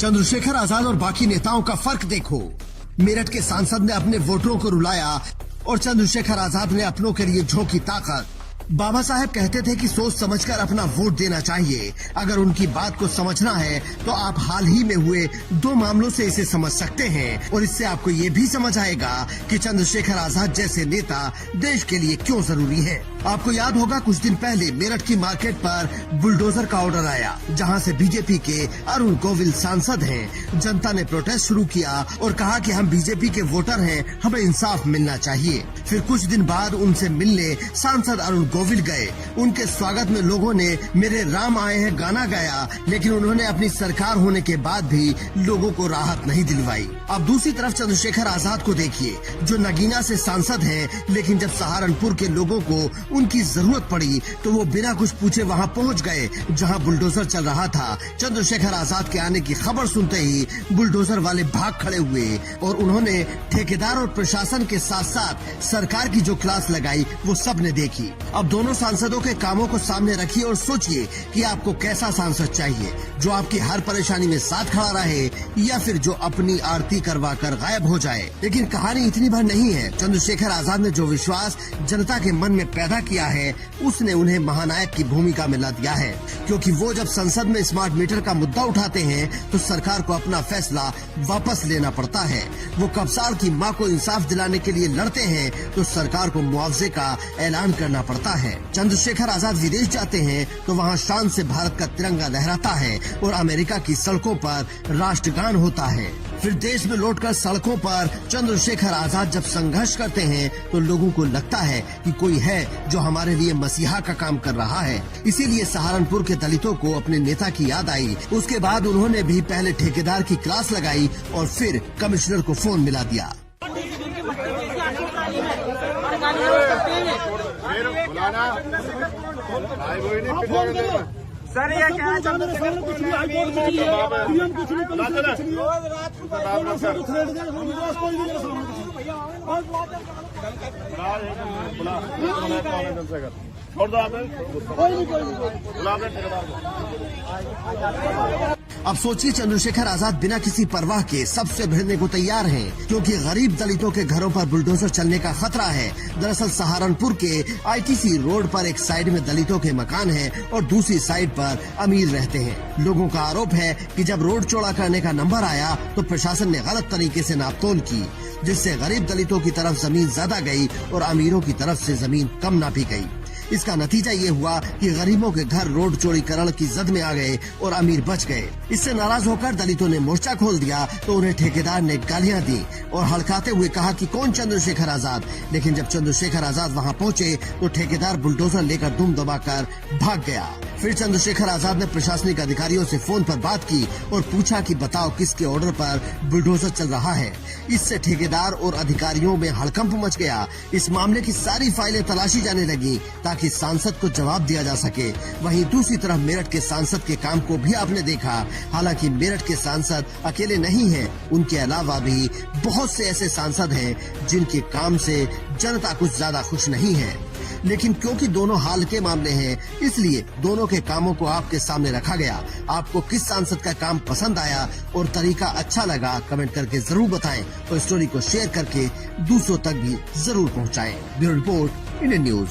चंद्रशेखर आजाद और बाकी नेताओं का फर्क देखो। मेरठ के सांसद ने अपने वोटरों को रुलाया और चंद्रशेखर आजाद ने अपनों के लिए झोंकी ताकत। बाबा साहेब कहते थे कि सोच समझकर अपना वोट देना चाहिए। अगर उनकी बात को समझना है तो आप हाल ही में हुए 2 मामलों से इसे समझ सकते हैं और इससे आपको ये भी समझ आएगा कि चंद्रशेखर आजाद जैसे नेता देश के लिए क्यों जरूरी है। आपको याद होगा कुछ दिन पहले मेरठ की मार्केट पर बुलडोजर का ऑर्डर आया, जहां से बीजेपी के अरुण गोविल सांसद हैं। जनता ने प्रोटेस्ट शुरू किया और कहा कि हम बीजेपी के वोटर हैं, हमें इंसाफ मिलना चाहिए। फिर कुछ दिन बाद उनसे मिलने सांसद अरुण गोविल गए। उनके स्वागत में लोगों ने मेरे राम आए हैं गाना गाया, लेकिन उन्होंने अपनी सरकार होने के बाद भी लोगों को राहत नहीं दिलवाई। अब दूसरी तरफ चंद्रशेखर आजाद को देखिए, जो नगीना से सांसद हैं, लेकिन जब सहारनपुर के लोगों को उनकी जरूरत पड़ी तो वो बिना कुछ पूछे वहां पहुंच गए जहां बुलडोजर चल रहा था। चंद्रशेखर आजाद के आने की खबर सुनते ही बुलडोजर वाले भाग खड़े हुए और उन्होंने ठेकेदार और प्रशासन के साथ साथ सरकार की जो क्लास लगाई वो सबने देखी। अब दोनों सांसदों के कामों को सामने रखिए और सोचिए कि आपको कैसा सांसद चाहिए, जो आपकी हर परेशानी में साथ खड़ा रहे या फिर जो अपनी आरती करवा कर गायब हो जाए। लेकिन कहानी इतनी भर नहीं है। चंद्रशेखर आजाद ने जो विश्वास जनता के मन में पैदा किया है, उसने उन्हें महानायक की भूमिका में ला दिया है, क्योंकि वो जब संसद में स्मार्ट मीटर का मुद्दा उठाते हैं तो सरकार को अपना फैसला वापस लेना पड़ता है। वो कब्सार की मां को इंसाफ दिलाने के लिए लड़ते हैं तो सरकार को मुआवजे का ऐलान करना पड़ता है। चंद्रशेखर आजाद विदेश जाते हैं तो वहाँ शान से भारत का तिरंगा लहराता है और अमेरिका की सड़कों पर राष्ट्रगान होता है। फिर देश में लौटकर सड़कों पर चंद्रशेखर आजाद जब संघर्ष करते हैं तो लोगों को लगता है कि कोई है जो हमारे लिए मसीहा का काम कर रहा है। इसीलिए सहारनपुर के दलितों को अपने नेता की याद आई। उसके बाद उन्होंने भी पहले ठेकेदार की क्लास लगाई और फिर कमिश्नर को फोन मिला दिया। सर ये क्या अब सोचिए, चंद्रशेखर आजाद बिना किसी परवाह के सबसे भिड़ने को तैयार हैं, क्योंकि गरीब दलितों के घरों पर बुलडोजर चलने का खतरा है। दरअसल सहारनपुर के आईटीसी रोड पर एक साइड में दलितों के मकान हैं और दूसरी साइड पर अमीर रहते हैं। लोगों का आरोप है कि जब रोड चौड़ा करने का नंबर आया तो प्रशासन ने गलत तरीके से नापतोल की, जिससे गरीब दलितों की तरफ जमीन ज्यादा गई और अमीरों की तरफ से जमीन कम नापी गई। इसका नतीजा ये हुआ कि गरीबों के घर रोड चौड़ीकरण की जद में आ गए और अमीर बच गए। इससे नाराज होकर दलितों ने मोर्चा खोल दिया तो उन्हें ठेकेदार ने गालियां दी और हड़काते हुए कहा कि कौन चंद्रशेखर आजाद। लेकिन जब चंद्रशेखर आजाद वहां पहुंचे तो ठेकेदार बुलडोजर लेकर दुम दबाकर भाग गया। फिर चंद्रशेखर आजाद ने प्रशासनिक अधिकारियों से फोन पर बात की और पूछा कि बताओ किसके ऑर्डर पर बुलडोजर चल रहा है। इससे ठेकेदार और अधिकारियों में हड़कंप मच गया। इस मामले की सारी फाइलें तलाशी जाने लगी ताकि सांसद को जवाब दिया जा सके। वहीं दूसरी तरफ मेरठ के सांसद के काम को भी आपने देखा। हालांकि मेरठ के सांसद अकेले नहीं हैं, उनके अलावा भी बहुत से ऐसे सांसद हैं जिनके काम से जनता कुछ ज्यादा खुश नहीं है। लेकिन क्योंकि दोनों हाल के मामले हैं, इसलिए दोनों के कामों को आपके सामने रखा गया। आपको किस सांसद का काम पसंद आया और तरीका अच्छा लगा, कमेंट करके जरूर बताएं और स्टोरी को शेयर करके दूसरों तक भी जरूर पहुंचाएं। Bureau report, Indian news.